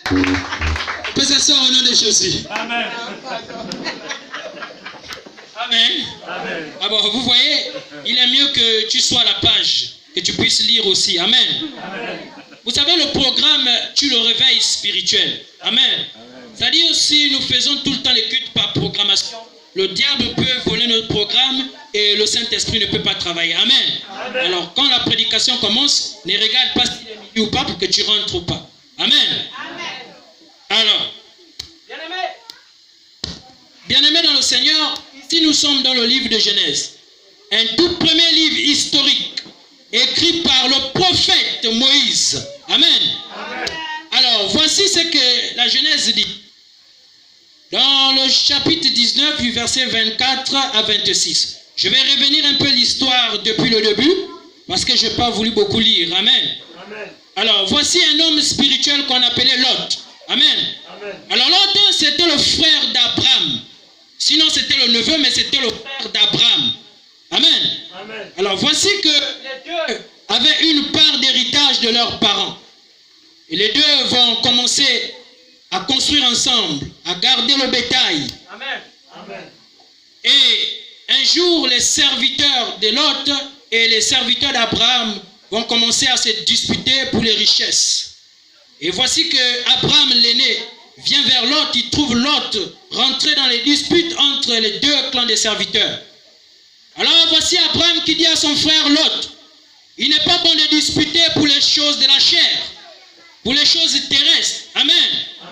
On peut s'asseoir au nom de Jésus. Amen. Amen. Amen. Ah bon, vous voyez, il est mieux que tu sois à la page, que tu puisses lire aussi. Amen. Amen. Vous savez, le programme, tu le réveilles spirituel. Amen. C'est-à-dire, si nous faisons tout le temps les cultes par programmation, le diable peut voler notre programme et le Saint-Esprit ne peut pas travailler. Amen. Amen. Alors, quand la prédication commence, ne regarde pas s'il est midi ou pas pour que tu rentres ou pas. Amen. Amen. Alors, Bien-aimé. bien-aimés dans le Seigneur, ici nous sommes dans le livre de Genèse. Un tout premier livre historique écrit par le prophète Moïse. Amen. Amen. Alors, voici ce que la Genèse dit. Dans le chapitre 19, du verset 24 à 26. Je vais revenir un peu l'histoire depuis le début, parce que je n'ai pas voulu beaucoup lire. Amen. Amen. Alors, voici un homme spirituel qu'on appelait Lot. Amen. Amen. Alors, Lot, c'était le frère d'Abraham. Sinon, c'était le neveu, mais c'était le frère d'Abraham. Amen. Amen. Alors, voici que les deux avaient une part d'héritage de leurs parents. Et les deux vont commencer à construire ensemble, à garder le bétail. Amen. Amen. Et un jour, les serviteurs de Lot et les serviteurs d'Abraham vont commencer à se disputer pour les richesses. Et voici que Abraham l'aîné vient vers Lot, il trouve Lot rentré dans les disputes entre les deux clans des serviteurs. Alors voici Abraham qui dit à son frère Lot, il n'est pas bon de disputer pour les choses de la chair, pour les choses terrestres. Amen.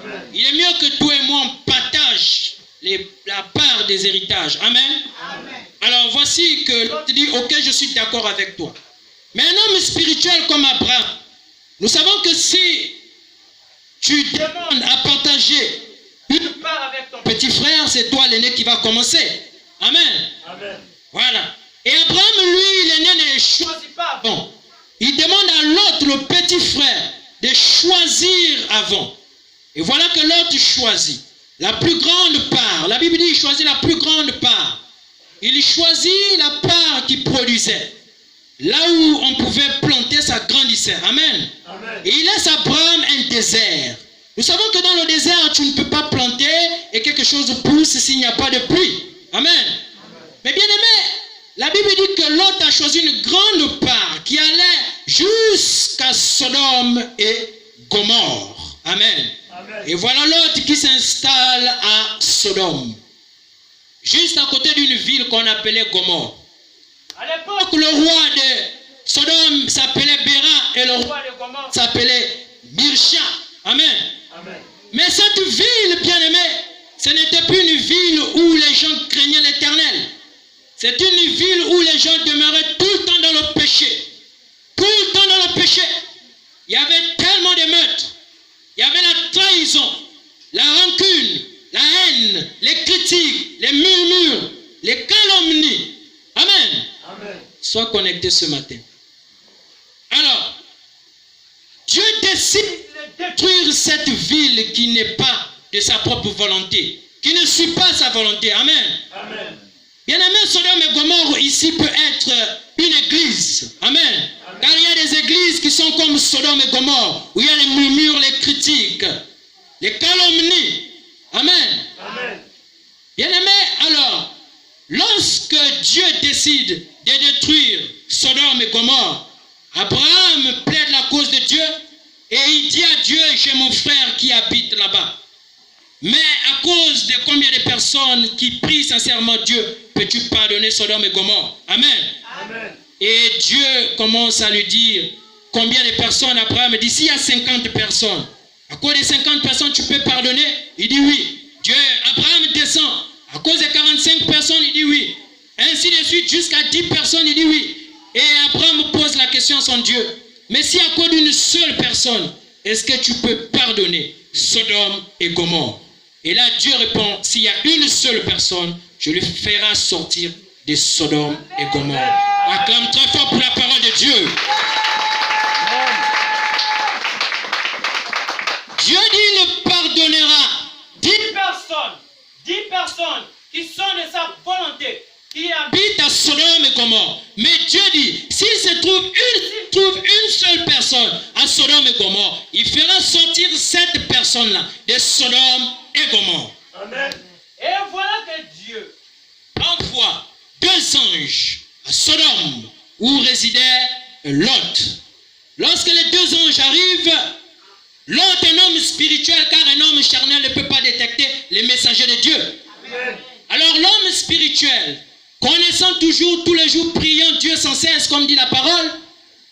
Amen. Il est mieux que toi et moi on partage la part des héritages. Amen. Amen. Alors voici que l'autre dit, ok, je suis d'accord avec toi. Mais un homme spirituel comme Abraham, nous savons que si tu demandes à partager une part avec ton petit frère, c'est toi l'aîné qui va commencer. Amen. Amen. Voilà. Et Abraham, lui, l'aîné ne choisit pas avant. Il demande à l'autre, le petit frère, de choisir avant. Et voilà que l'autre choisit la plus grande part. La Bible dit qu'il choisit la plus grande part. Il choisit la part qui produisait. Là où on pouvait planter, ça grandissait. Amen. Amen. Et il laisse à Abraham un désert. Nous savons que dans le désert, tu ne peux pas planter et quelque chose pousse s'il n'y a pas de pluie. Amen. Mais bien aimé, la Bible dit que Lot a choisi une grande part qui allait jusqu'à Sodome et Gomorrhe. Amen. Amen. Et voilà Lot qui s'installe à Sodome, juste à côté d'une ville qu'on appelait Gomorrhe. À l'époque, le roi de Sodome s'appelait Béra et le roi de Gomorrhe s'appelait Birsha. Amen. Amen. Mais cette ville, bien aimée, ce n'était plus une ville où les gens craignaient l'Éternel. C'est une ville où les gens demeuraient tout le temps dans le péché. Tout le temps dans le péché. Il y avait tellement de meurtres. Il y avait la trahison, la rancune, la haine, les critiques, les murmures, les calomnies. Amen. Amen. Sois connecté ce matin. Alors, Dieu décide de détruire cette ville qui n'est pas de sa propre volonté, qui ne suit pas sa volonté. Amen. Amen. Bien-aimé, Sodome et Gomorrhe ici peut être une église. Amen. Car il y a des églises qui sont comme Sodome et Gomorrhe, où il y a les murmures, les critiques, les calomnies. Amen. Amen. Bien-aimé, alors, lorsque Dieu décide de détruire Sodome et Gomorrhe, Abraham plaide la cause de Dieu et il dit à Dieu, j'ai mon frère qui habite là-bas. Mais à cause de combien de personnes qui prient sincèrement Dieu, peux-tu pardonner Sodome et Gomorrhe? Amen. Amen. Et Dieu commence à lui dire combien de personnes. Abraham dit, s'il y a 50 personnes, à cause de 50 personnes, tu peux pardonner? Il dit oui. Abraham descend. À cause de 45 personnes, il dit oui. Ainsi de suite, jusqu'à 10 personnes, il dit oui. Et Abraham pose la question à son Dieu. Mais si à cause d'une seule personne, est-ce que tu peux pardonner Sodome et Gomorrhe? Et là, Dieu répond, s'il y a une seule personne, je le ferai sortir de Sodome et Gomorrhe. Acclame très fort pour la parole de Dieu. Dieu dit, il pardonnera 10 personnes qui sont de sa volonté, qui habitent à Sodome et Gomorrhe. Mais Dieu dit, s'il trouve une seule personne à Sodome et Gomorrhe, il fera sortir cette personne personnes-là, de Sodome et Gomorrhe. Amen. Et voilà que Dieu Envoie 2 anges à Sodome où résidait Lot. Lorsque les 2 anges arrivent, Lot est un homme spirituel car un homme charnel ne peut pas détecter les messagers de Dieu. Amen. Alors l'homme spirituel, connaissant toujours, tous les jours, priant Dieu sans cesse, comme dit la parole,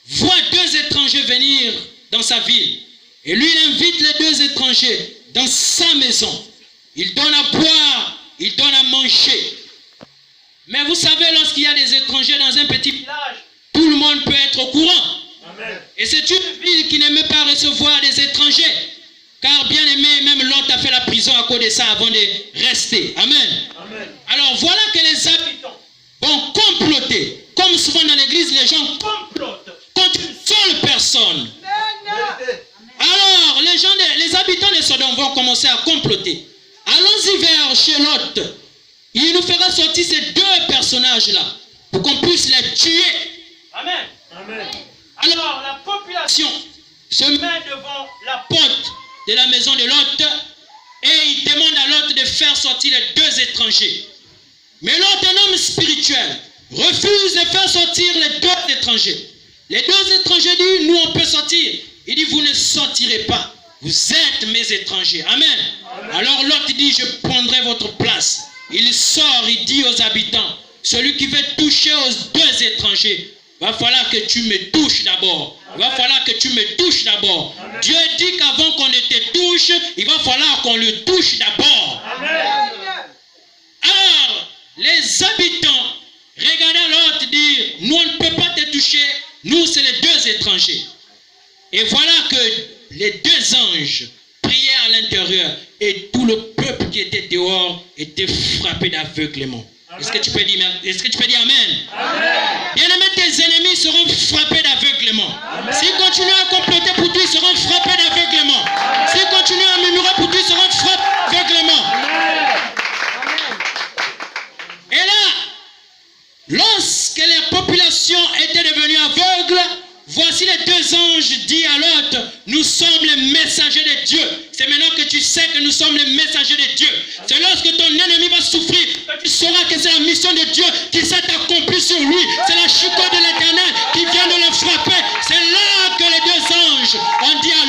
voit 2 étrangers venir dans sa ville. Et lui, il invite les 2 étrangers dans sa maison. Il donne à boire, il donne à manger. Mais vous savez, lorsqu'il y a des étrangers dans un petit village, tout le monde peut être au courant. Amen. Et c'est une ville qui n'aimait pas recevoir des étrangers. Car bien aimé, même Lot a fait la prison à cause de ça avant de rester. Amen. Amen. Alors voilà que les habitants vont comploter. Comme souvent dans l'église, les gens complotent contre une seule personne. Vérité. Alors les habitants de Sodome vont commencer à comploter. Allons-y vers chez Lot. Il nous fera sortir ces 2 personnages-là pour qu'on puisse les tuer. Amen. Amen. Alors la population Se met devant la porte de la maison de Lot et il demande à Lot de faire sortir les 2 étrangers. Mais Lot, un homme spirituel, refuse de faire sortir les 2 étrangers. Les 2 étrangers disent, nous on peut sortir. Il dit, vous ne sortirez pas. Vous êtes mes étrangers. Amen. Amen. Alors Lot dit, je prendrai votre place. Il sort, il dit aux habitants, celui qui veut toucher aux 2 étrangers, va falloir que tu me touches d'abord. Il va falloir que tu me touches d'abord. Dieu dit qu'avant qu'on ne te touche, il va falloir qu'on le touche d'abord. Amen. Alors, les habitants regardaient l'autre dire, nous on ne peut pas te toucher, nous c'est les 2 étrangers. Et voilà que les 2 anges priaient à l'intérieur et tout le peuple qui était dehors était frappé d'aveuglement. Est-ce que tu peux dire Amen? Amen. Bien-aimés, tes ennemis seront frappés d'aveuglement. S'ils continuent à comploter pour toi, ils seront frappés d'aveuglement. S'ils continuent à murmurer pour toi, ils seront frappés d'aveuglement. Et là, lorsque les populations étaient devenues aveugles, voici les 2 anges disent à l'autre, nous sommes les messagers de Dieu. C'est maintenant que tu sais que nous sommes les messagers de Dieu. C'est lorsque ton ennemi va souffrir que tu sauras que c'est la mission de Dieu qui s'est accomplie sur lui. C'est la chicotte de l'Éternel qui vient de le frapper. C'est là que les 2 anges ont dit à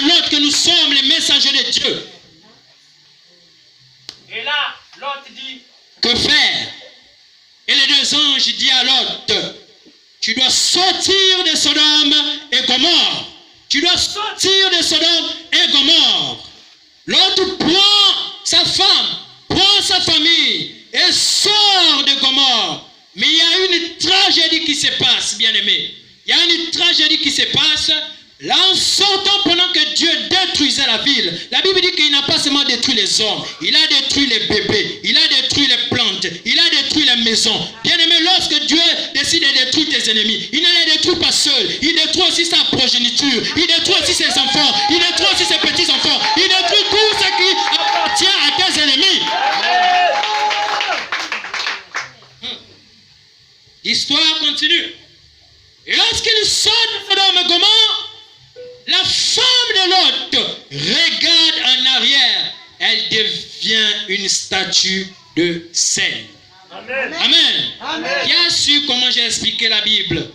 l'autre que nous sommes les messagers de Dieu. Et là, l'autre dit, Que faire? Et les 2 anges disent à l'autre, tu dois sortir de Sodome et Gomorrhe. Tu dois sortir de Sodome et Gomorrhe. L'autre prend sa femme, prend sa famille et sort de Gomorrhe. Mais il y a une tragédie qui se passe, bien-aimé. Il y a une tragédie qui se passe. Là, en sortant, pendant que Dieu détruisait la ville, la Bible dit qu'il n'a pas seulement détruit les hommes, il a détruit les bébés, il a détruit les plantes, il a détruit les maisons. Bien-aimé, lorsque Dieu décide de détruire tes ennemis, il ne les détruit pas seul, il détruit aussi sa progéniture, il détruit aussi ses enfants, il détruit aussi ses petits-enfants, il détruit tout ce qui appartient à tes ennemis. L'histoire continue. Et lorsqu'il sort de Sodome et Gomorrhe, la femme de Lot regarde en arrière. Elle devient une statue de sel. Amen. Amen. Amen. Qui a su comment j'ai expliqué la Bible?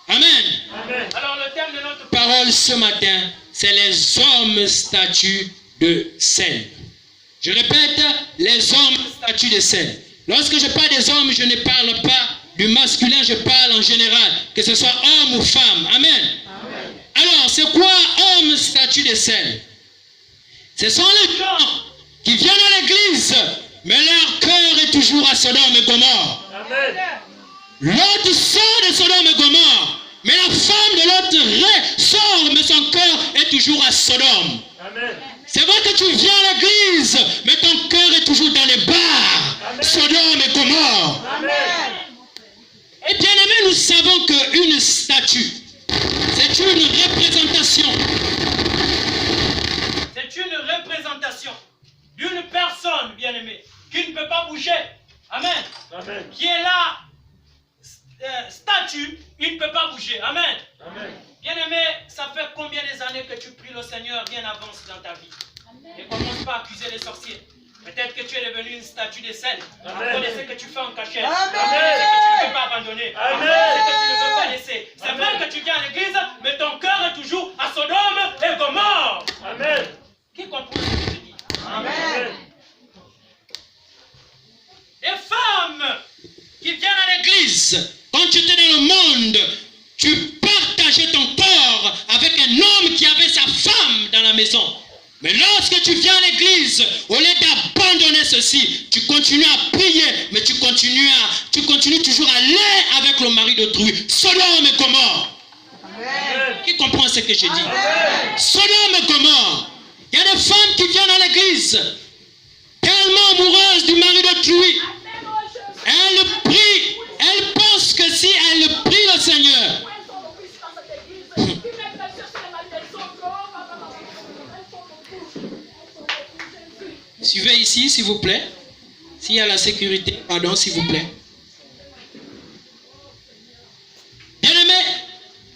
Amen. Amen. alors le thème de notre Parole ce matin, c'est les hommes statues de sel. Je répète, les hommes statues de sel. Lorsque je parle des hommes, je ne parle pas du masculin, je parle en général, que ce soit homme ou femme. Amen. Alors, c'est quoi homme statue de sel? Ce sont les gens qui viennent à l'église, mais leur cœur est toujours à Sodome et Gomorre. Amen. L'autre sort de Sodome et Gomorre, mais la femme de l'autre sort, mais son cœur est toujours à Sodome. Amen. C'est vrai que tu viens à l'église, mais ton cœur est toujours dans les bars, Sodome et Gomorre. Amen. Et bien aimé, nous savons qu'une statue, c'est une représentation. C'est une représentation d'une personne, bien-aimée, qui ne peut pas bouger. Amen. Amen. Qui est là, statue, il ne peut pas bouger. Amen. Amen. Bien-aimé, ça fait combien des années que tu pries le Seigneur, rien avance dans ta vie. Ne commence pas à accuser les sorciers. Peut-être que tu es devenu une statue de sel. Après ce que tu fais en cachette. Ce que tu ne veux pas abandonner. Ce que tu ne veux pas laisser. C'est vrai que tu viens à l'église, mais ton cœur est toujours à Sodome et Gomorrhe. Amen. Qui comprend ce que je dis? Amen. Les femmes qui viennent à l'église, quand tu étais dans le monde, tu partageais ton corps avec un homme qui avait sa femme dans la maison. Mais lorsque tu viens à l'église, au lieu d'abandonner ceci, tu continues à prier, mais tu continues toujours à aller avec le mari d'autrui. Sodome et Gomorrhe. Amen. Qui comprend ce que je dis? Amen. Sodome et Gomorrhe. Il y a des femmes qui viennent à l'église, tellement amoureuses du mari d'autrui. Elles prient, elles pensent que si elles prient le Seigneur, suivez ici, s'il vous plaît. S'il y a la sécurité, pardon, s'il vous plaît. Bien-aimé,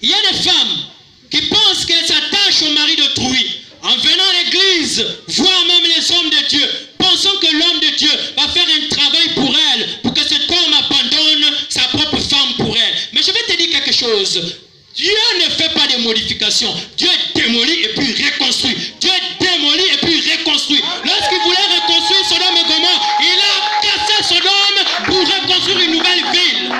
il y a des femmes qui pensent qu'elles s'attachent au mari d'autrui en venant à l'église, voire même les hommes de Dieu, pensant que l'homme de Dieu va faire un travail pour elle, pour que cet homme abandonne sa propre femme pour elle. Mais je vais te dire quelque chose. Dieu ne fait pas de modifications. Dieu démolit et puis reconstruit. Dieu démolit et puis reconstruit. Lorsqu'il voulait reconstruire Sodome et Gomorrhe, il a cassé Sodome pour reconstruire une nouvelle ville.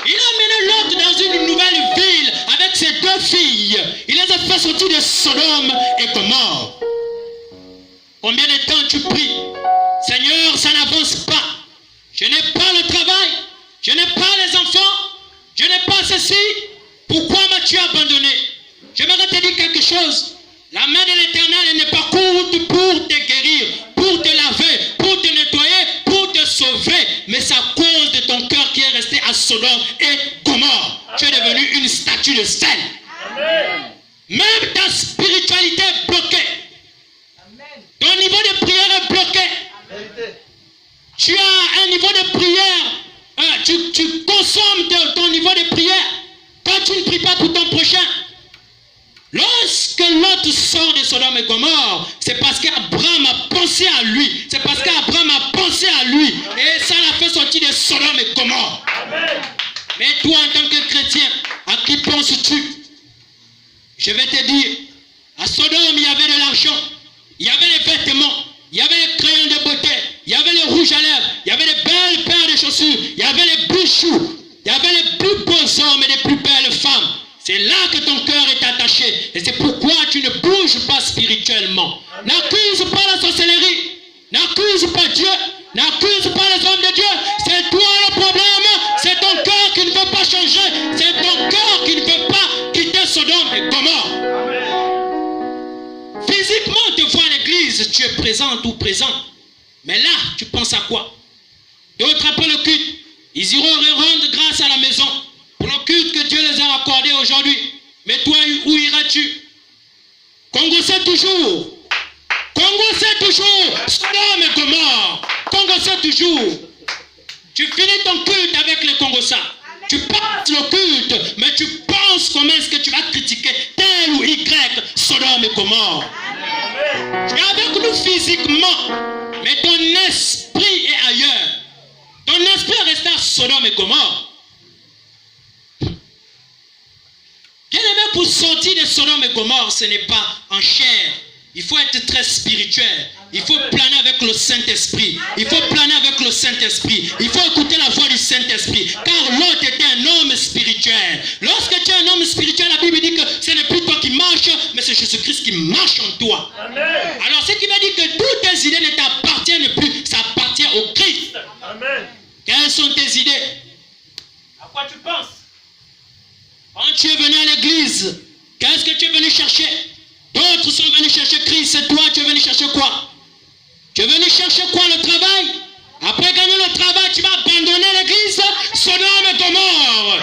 Il a mené l'autre dans une nouvelle ville avec ses deux filles. Il les a fait sortir de Sodome et Gomorrhe. Combien de temps tu pries? Seigneur, ça n'avance pas. Je n'ai pas le travail. Je n'ai pas les enfants. Je n'ai pas ceci. Pourquoi m'as-tu abandonné? J'aimerais te dire quelque chose. La main de l'Éternel n'est pas courte pour te guérir, pour te laver, pour te nettoyer, pour te sauver. Mais c'est à cause de ton cœur qui est resté à Sodome et Gomorrhe. Tu es devenu une statue de sel. Amen. Même ta spiritualité est bloquée. Ton niveau de prière est bloqué. Tu as un niveau de prière. Tu consommes ton niveau de prière. Quand tu ne pries pas pour ton prochain. Lorsque l'autre sort de Sodome et Gomorrhe, c'est parce qu'Abraham a pensé à lui. C'est parce qu'Abraham a pensé à lui. Et ça l'a fait sortir de Sodome et Gomorrhe. Mais toi, en tant que chrétien, à qui penses-tu? Je vais te dire, à Sodome, il y avait de l'argent, il y avait les vêtements, il y avait les crayons de beauté, il y avait les rouges à lèvres, il y avait les belles paires de chaussures, il y avait les bijoux, il y avait les plus beaux hommes et les plus belles femmes. C'est là que ton cœur est attaché. Et c'est pourquoi tu ne bouges pas spirituellement. N'accuse pas la sorcellerie. N'accuse pas Dieu. N'accuse pas les hommes de Dieu. C'est toi le problème. C'est ton cœur qui ne veut pas changer. C'est ton cœur qui ne veut pas quitter Sodome et Gomorrhe. Physiquement, on te voit à l'église, tu es présente ou présent. Mais là, tu penses à quoi? D'autres après le culte, ils iront rendre grâce à la maison pour le culte que Dieu les a accordé aujourd'hui. Mais toi, où iras-tu? Congo c'est toujours. Congo c'est toujours. Sodome et Gomorrhe. Congo c'est toujours. Tu finis ton culte avec les Congossas. Tu passes le culte, mais tu penses comment est-ce que tu vas critiquer tel ou Y, Sodome et Gomorrhe. Tu es avec nous physiquement, mais ton esprit est ailleurs. Ton esprit est resté à Sodome et Gomorrhe. Bien aimé, pour sortir de Sodome et Gomorrhe, ce n'est pas en chair. Il faut être très spirituel. Il faut planer avec le Saint-Esprit. Il faut planer avec le Saint-Esprit. Il faut écouter la voix du Saint-Esprit. Car l'autre était un homme spirituel. Lorsque tu es un homme spirituel, la Bible dit que ce n'est plus toi qui marches, mais c'est Jésus-Christ qui marche en toi. Amen. Alors ce qui veut dire que toutes tes idées ne t'appartiennent plus. Ça appartient au Christ. Amen. Quelles sont tes idées? À quoi tu penses? Quand tu es venu à l'église, qu'est-ce que tu es venu chercher? D'autres sont venus chercher Christ, et toi tu es venu chercher quoi? Tu es venu chercher quoi? Le travail? Après gagner le travail, tu vas abandonner l'église, Sodome et Gomorrhe.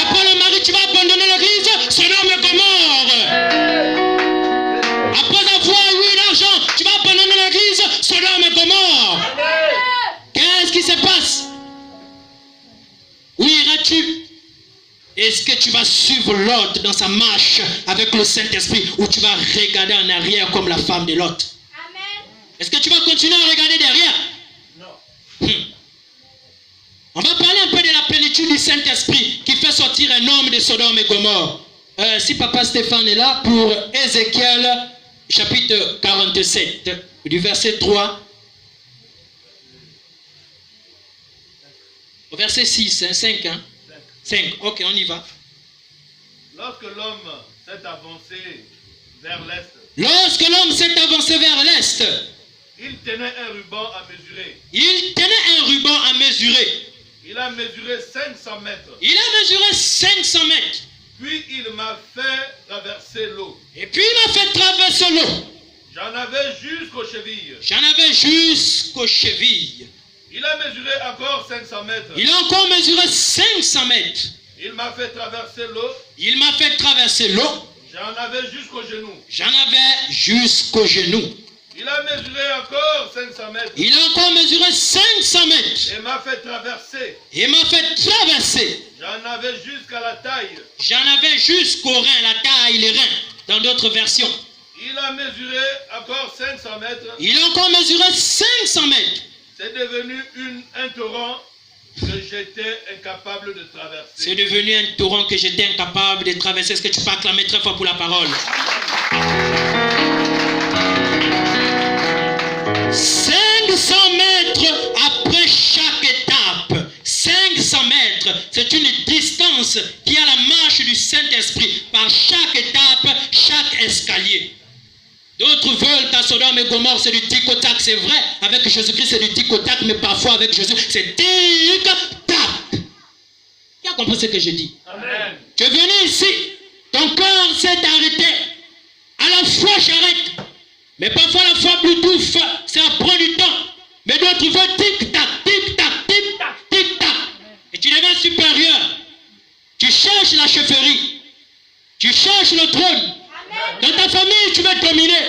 Après le mari, tu vas abandonner l'église, Sodome et Gomorrhe. Après avoir eu l'argent, tu vas abandonner l'église, Sodome et Gomorrhe. Qu'est-ce qui se passe? Où iras-tu? Est-ce que tu vas suivre Lot dans sa marche avec le Saint-Esprit ou tu vas regarder en arrière comme la femme de Lot? Est-ce que tu vas continuer à regarder derrière? Non. On va parler un peu de la plénitude du Saint-Esprit qui fait sortir un homme de Sodome et Gomorrhe. Si Papa Stéphane est là, pour Ézéchiel chapitre 47, du verset 3 au verset 6, 5, 5, ok, on y va. Lorsque l'homme s'est avancé vers l'est, Lorsque l'homme s'est avancé vers l'est, il tenait un ruban à mesurer. il tenait un ruban à mesurer. Il a mesuré 500 mètres. Il a mesuré 500 mètres. Puis il m'a fait traverser l'eau. Et puis il m'a fait traverser l'eau. J'en avais jusqu'aux chevilles. J'en avais jusqu'aux chevilles. Il a mesuré encore 500 mètres. Il a encore mesuré 500 mètres. Il m'a fait traverser l'eau. Il m'a fait traverser l'eau. J'en avais jusqu'aux genoux. J'en avais jusqu'aux genoux. Il a mesuré encore 500 mètres. Il a encore mesuré 500 mètres. Et m'a fait traverser. Il m'a fait traverser. J'en avais jusqu'à la taille. J'en avais jusqu'au rein, la taille, les reins, dans d'autres versions. Il a mesuré encore 500 mètres. Il a encore mesuré 500 mètres. C'est devenu un torrent que j'étais incapable de traverser. C'est devenu un torrent que j'étais incapable de traverser. Est-ce que tu peux acclamer très fort pour la parole? 500 mètres après chaque étape. 500 mètres, c'est une distance qui a la marche du Saint-Esprit par chaque étape, chaque escalier. D'autres veulent qu'à Sodome et Gomorrhe, c'est du tic-au-tac, c'est vrai. Avec Jésus-Christ, c'est du tic-au-tac, mais parfois avec Jésus, c'est tic-tac. Qui a compris ce que je dis? Amen. Tu es venu ici, ton corps s'est arrêté. À la fois, j'arrête. Mais parfois, la foi Bluetooth, ça prend du temps. Mais d'autres veulent tic-tac, tic-tac, tic-tac, tic-tac. Et tu deviens supérieur. Tu cherches la chefferie. Tu cherches le trône. Dans ta famille, tu veux dominer.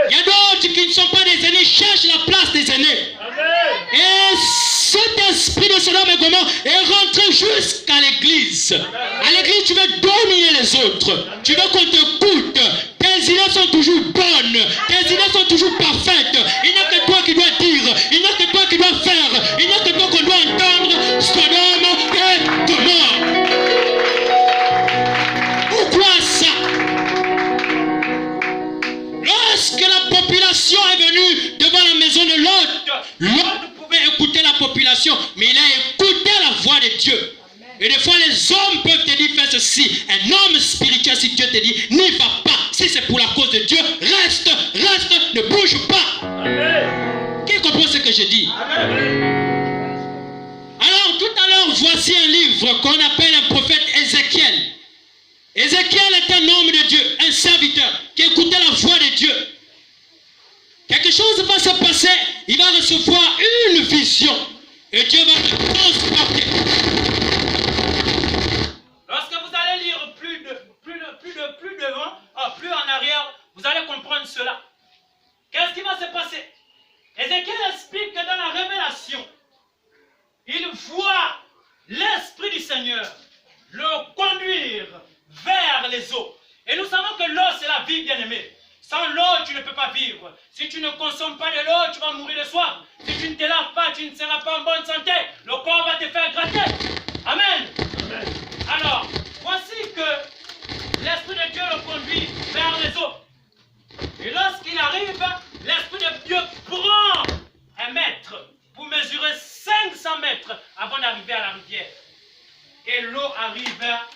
Il y a d'autres qui ne sont pas des aînés, cherchent la place des aînés. Amen. Et cet esprit de Sodome et Gomorrhe est rentré jusqu'à l'église. À l'église, tu veux dominer les autres. Tu veux qu'on t'écoute. Tes idées sont toujours bonnes. Tes idées sont toujours parfaites. Il n'y a que toi qui dois dire. Il n'y a que toi qui dois faire. Il n'y a que toi qu'on doit entendre. Sodome et Gomorrhe. Pourquoi ça? Lorsque la population est venue devant la maison de Lot, Lot pouvait écouter la population, mais il a écouté la voix de Dieu. Et des fois, les hommes peuvent te dire fais ceci. Un homme spirituel, si Dieu te dit n'y va pas, si c'est pour la cause de Dieu, reste, ne bouge pas. Amen. Qui comprend ce que je dis? Alors, tout à l'heure, voici un livre qu'on appelle un prophète Ézéchiel. Ézéchiel est un homme de Dieu, un serviteur qui écoutait la voix de Dieu. Quelque chose va se passer, il va recevoir une vision et Dieu va le transporter. Lorsque vous allez lire plus devant, plus en arrière, vous allez comprendre cela. Qu'est-ce qui va se passer? Ézéchiel explique que dans la révélation, il voit l'Esprit du Seigneur le conduire vers les eaux. Et nous savons que l'eau, c'est la vie, bien-aimée. Sans l'eau, tu ne peux pas vivre. Si tu ne consommes pas de l'eau, tu vas mourir de soif. Si tu ne te laves pas, tu ne seras pas en bonne santé. Le corps va te faire gratter. Amen. Amen. Alors, voici que l'Esprit de Dieu le conduit vers les eaux. Et lorsqu'il arrive, l'Esprit de Dieu prend un mètre pour mesurer 500 mètres avant d'arriver à la rivière. Et l'eau arrive vers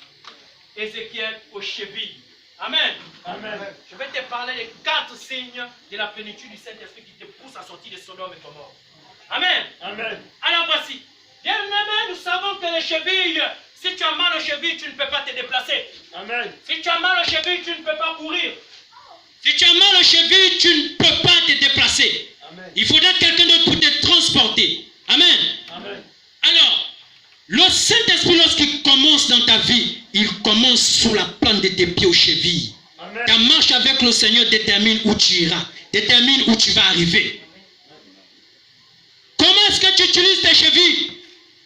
Ézéchiel aux chevilles. Amen. Amen. Je vais te parler des 4 signes de la plénitude du Saint-Esprit qui te pousse à sortir de Sodome et Gomorrhe. Amen. Amen. Alors voici. Bien aimé, nous savons que les chevilles, si tu as mal aux chevilles, tu ne peux pas te déplacer. Amen. Si tu as mal aux chevilles, tu ne peux pas courir. Si tu as mal aux chevilles, tu ne peux pas te déplacer. Amen. Il faudra quelqu'un d'autre pour te transporter. Amen. Amen. Alors, le Saint-Esprit, lorsqu'il commence dans ta vie, il commence sous la plante de tes pieds aux chevilles. Amen. Ta marche avec le Seigneur détermine où tu iras, détermine où tu vas arriver. Comment est-ce que tu utilises tes chevilles?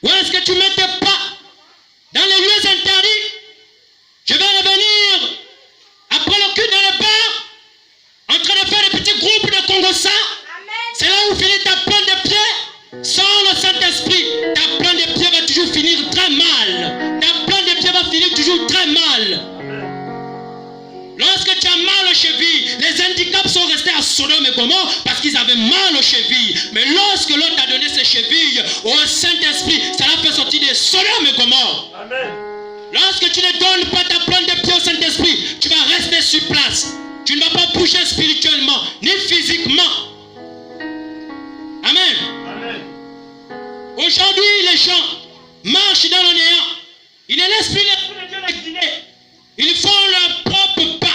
Où est-ce que tu mets tes pas? dans les lieux interdits. Je vais revenir après le culte dans le bar, en train de faire des petits groupes de Congossa. C'est là où finit ta plante de pied. Sans le Saint-Esprit, ta plante de pied va toujours finir très mal. Ta plante de pied va finir toujours très mal. Lorsque tu as mal aux chevilles, les handicaps sont restés à Sodome et Gomorrhe parce qu'ils avaient mal aux chevilles. Mais lorsque l'autre a donné ses chevilles au Saint-Esprit, ça l'a fait sortir de Sodome et Gomorrhe. Amen. Lorsque tu ne donnes pas ta plante de pied au Saint-Esprit, tu vas rester sur place. Tu ne vas pas bouger spirituellement, ni physiquement. Amen. Amen. Aujourd'hui, les gens marchent dans le néant. Ils ne laissent plus l'Esprit de Dieu les guider. Ils font leur propre pas.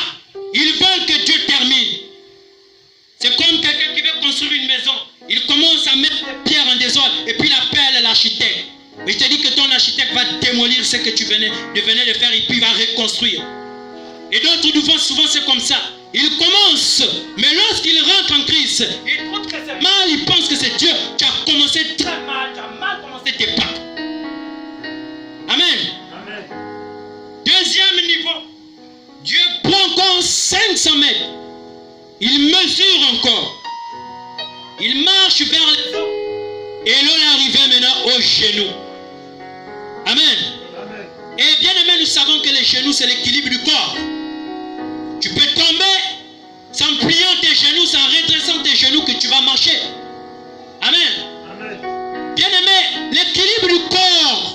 Ils veulent que Dieu termine. C'est comme quelqu'un qui veut construire une maison. Il commence à mettre des pierres en désordre et puis il appelle l'architecte. Mais je te dis que ton architecte va démolir ce que tu venais de faire et puis il va reconstruire. Et d'autres, souvent c'est comme ça. Il commence, mais lorsqu'il rentre en Christ, il trouve que c'est mal, il pense que c'est Dieu. Tu as commencé très mal, tu as mal commencé tes pas. Amen. Amen. Deuxième niveau, Dieu prend encore 500 mètres. Il mesure encore. Il marche vers les eaux. Et l'eau est arrivée maintenant aux genoux. Amen. Amen. Et bien aimé, nous savons que les genoux, c'est l'équilibre du corps. Tu peux tomber sans pliant tes genoux, sans redressant tes genoux que tu vas marcher. Amen. Amen. Bien aimé, l'équilibre du corps.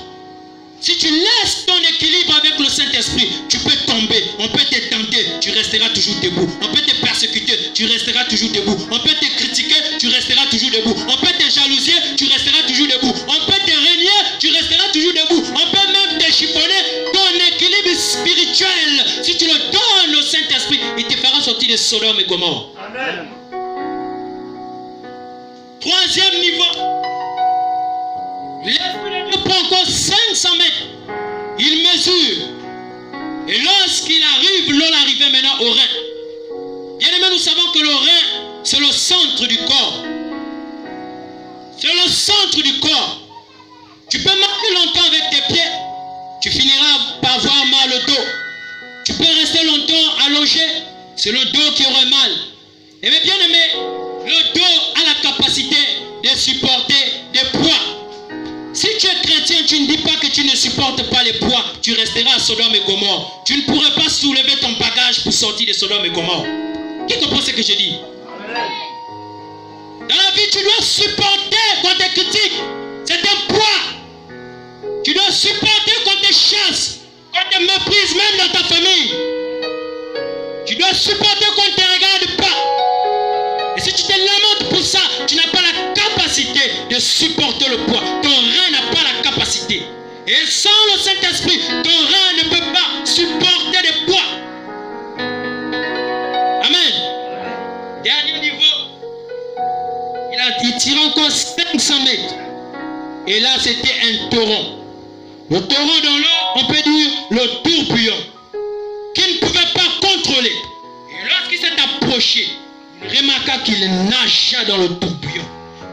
Si tu laisses ton équilibre avec le Saint-Esprit, tu peux tomber. On peut te tenter, tu resteras toujours debout. On peut te persécuter, tu resteras toujours debout. On peut te critiquer, tu resteras toujours debout. On peut te jalousier, tu resteras toujours debout. On peut te régner, tu resteras toujours debout. On peut même te chiffonner. Ton équilibre spirituel, si tu le donnes au Saint-Esprit, il te fera sortir de Sodome et Gomorrhe. Amen. Troisième niveau. L'Esprit de Dieu prend encore 500 mètres. Il mesure. Et lorsqu'il arrive, l'eau arrive maintenant au rein. Bien aimé, nous savons que le rein, c'est le centre du corps. C'est le centre du corps. Tu peux marcher longtemps avec tes pieds. Tu finiras par avoir mal au dos. Tu peux rester longtemps allongé. C'est le dos qui aura mal. Et bien aimé, le dos a la capacité de supporter des poids. Si tu es chrétien, tu ne dis pas que tu ne supportes pas les poids. Tu resteras à Sodome et Gomorrhe. Tu ne pourrais pas soulever ton bagage pour sortir de Sodome et Gomorrhe. Qui comprend ce que je dis? Amen. Dans la vie, tu dois supporter quand tu es critique. C'est un poids. Tu dois supporter quand tu chasses, quand tu méprises même dans ta famille. Tu dois supporter quand tu ne regardes pas. Et si tu te lamentes pour ça, tu n'as pas la capacité de supporter le poids. Ton rein n'a pas la capacité. Et sans le Saint-Esprit, ton rein ne peut pas supporter le poids. Amen. Dernier niveau. Il tire encore 500 mètres. Et là, c'était un torrent. Le torrent dans l'eau, on peut dire le tourbillon, qu'il ne pouvait pas contrôler. Et lorsqu'il s'est approché, il remarqua qu'il nagea dans le tourbillon.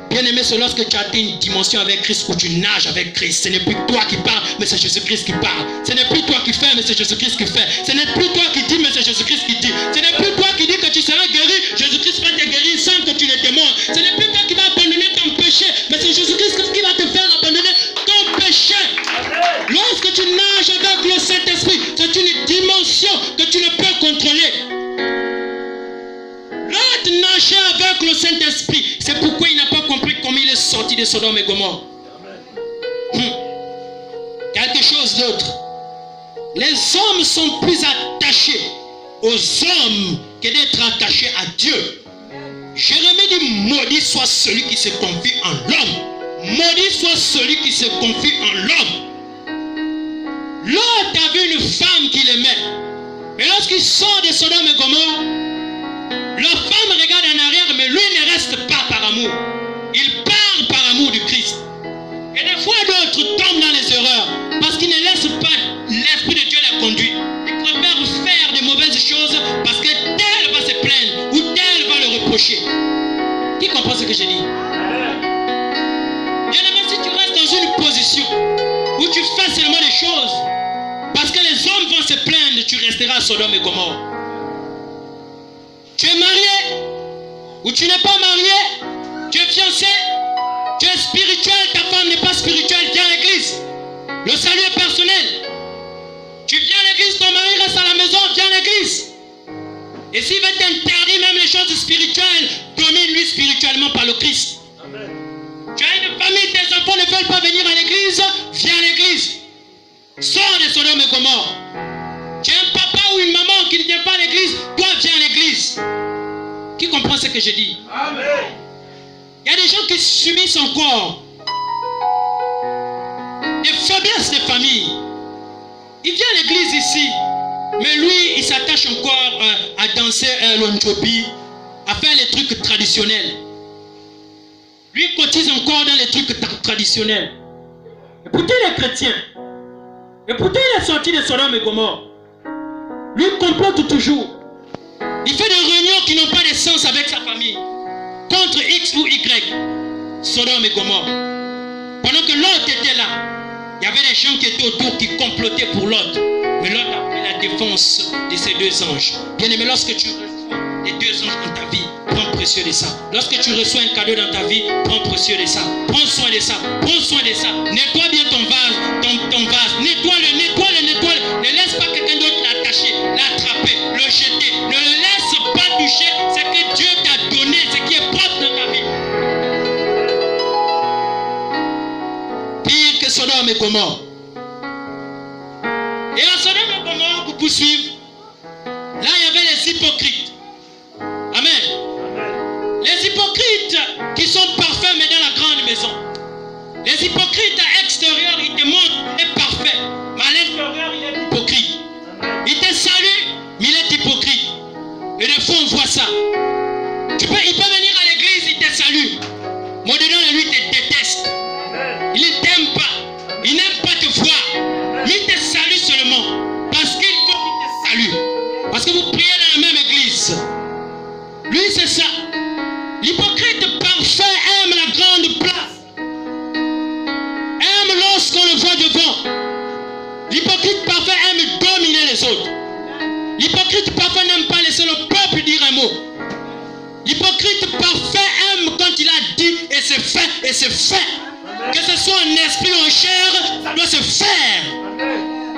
Bien aimé, c'est lorsque tu as atteint une dimension avec Christ où tu nages avec Christ. Ce n'est plus toi qui parles, mais c'est Jésus-Christ qui parle. Ce n'est plus toi qui fais, mais c'est Jésus-Christ qui fait. Ce n'est plus toi qui dis, mais c'est Jésus-Christ qui dit. Ce n'est plus toi qui dis que tu seras guéri. Jésus-Christ va te guérir sans que tu ne demandes. Ce n'est plus toi qui vas abandonner ton péché, mais c'est Jésus-Christ qui va te faire abandonner ton péché. Lorsque tu nages avec le Saint-Esprit, c'est une dimension que tu ne peux contrôler. L'autre nageait avec le Saint-Esprit. C'est pourquoi il n'a pas compris comment il est sorti de Sodome et Gomorrhe. Quelque chose d'autre. Les hommes sont plus attachés aux hommes que d'être attachés à Dieu. Jérémie dit, maudit soit celui qui se confie en l'homme. Maudit soit celui qui se confie en l'homme. L'autre a vu une femme qu'il aimait. Mais lorsqu'il sort de Sodome et Gomorrhe, la femme regarde en arrière, mais lui ne reste pas par amour. Il part par amour du Christ. Et des fois d'autres tombent dans les erreurs parce qu'ils ne laissent pas l'Esprit de Dieu les conduire. Ils préfèrent faire de mauvaises choses parce que tel va se plaindre ou tel va le reprocher. Qui comprend ce que je dis? Bien aimé, si tu restes dans une position où tu fais seulement des choses à Sodome et Gomorrhe. Tu es marié ou tu n'es pas marié, tu es fiancé, tu es spirituel, ta femme n'est pas spirituelle, viens à l'église. Le salut est personnel. Tu viens à l'église, ton mari reste à la maison, viens à l'église. Et s'il veut t'interdire même les choses spirituelles, domine-lui spirituellement par le Christ. Amen. Tu as une famille, tes enfants ne veulent pas venir à l'église, viens à l'église. Sors de Sodome et Gomorrhe. Tu as un papa ou une maman qui ne vient pas à l'église, toi viens à l'église. Qui comprend ce que je dis? Amen. Il y a des gens qui subissent encore des faiblesses de famille. Il vient à l'église ici, mais lui, il s'attache encore à danser l'onjobi, à faire les trucs traditionnels. Lui, il cotise encore dans les trucs traditionnels. Et pourtant, il est chrétien. Et pourtant, il est sorti de Sodome et Gomorrhe. Lui, il complote toujours. Il fait des réunions qui n'ont pas de sens avec sa famille. Contre X ou Y. Sodome et Gomorrhe. Pendant que l'autre était là, il y avait des gens qui étaient autour qui complotaient pour l'autre. Mais l'autre a pris la défense de ces deux anges. Bien aimé, lorsque tu reçois les deux anges dans ta vie, prends précieux de ça. Lorsque tu reçois un cadeau dans ta vie, prends précieux de ça. Prends soin de ça. Prends soin de ça. Nettoie bien ton vase. Ton vase. Nettoie-le, nettoie-le, nettoie-le. Ne laisse pas quelqu'un d'autre l'attacher, l'attraper, le jeter. Ne le laisse pas toucher ce que Dieu t'a donné, ce qui est propre dans ta vie. Pire que Sodome et Gomorrhe. Et à Sodome et Gomorrhe, pour poursuivre, là il y avait les hypocrites. Amen. Les hypocrites qui sont parfaits mais dans la grande maison. Les hypocrites à l'extérieur, ils te montrent qu'il est parfait. Mais à l'intérieur, il est hypocrite. Il te salue, mais il est hypocrite. Et des fois, on voit ça. Il peut venir à l'église, il te salue. Mais au-dedans de lui, il te déteste. Il ne t'aime pas. Il n'aime pas te voir. Mais il te salue seulement. Parce qu'il faut qu'il te salue. Parce que vous priez dans la même église. Lui, c'est ça. L'hypocrite parfait aime la grande place. Aime lorsqu'on le voit devant. L'hypocrite parfait aime dominer les autres. L'hypocrite parfait n'aime pas laisser le peuple dire un mot. L'hypocrite parfait aime quand il a dit et c'est fait et c'est fait. Que ce soit en esprit ou en chair, ça doit se faire.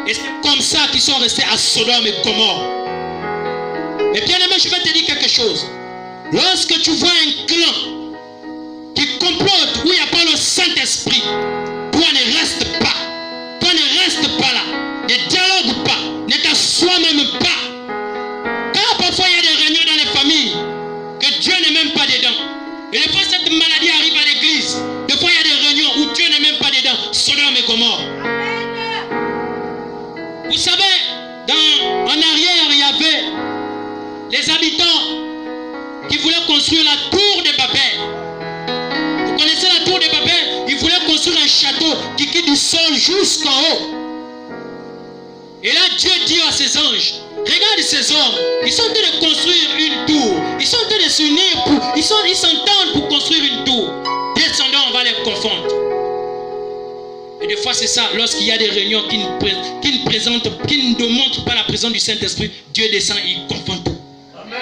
Et c'est comme ça qu'ils sont restés à Sodome et Gomorrhe. Et bien aimé, je vais te dire quelque chose. Lorsque tu vois un clan qui complote où il n'y a pas le Saint-Esprit, toi ne reste pas. Toi ne reste pas là. Ne dialogue pas. Ne t'assois même pas. Car parfois il y a des réunions dans les familles que Dieu n'est même pas dedans. Et des fois cette maladie arrive à l'église. Des fois il y a des réunions où Dieu n'est même pas dedans. Sodome et Gomorrhe. Vous savez, en arrière il y avait les habitants qui voulaient construire la tour de Babel. Vous connaissez la tour de Babel? Ils voulaient construire un château qui quitte du sol jusqu'en haut. Et là Dieu dit à ses anges, regarde ces hommes, ils sont en train de construire une tour. Ils sont en train de s'unir ils s'entendent pour construire une tour. Descendons, on va les confondre. Et des fois c'est ça, lorsqu'il y a des réunions qui ne démontrent pas la présence du Saint-Esprit, Dieu descend et il confond tout. Amen.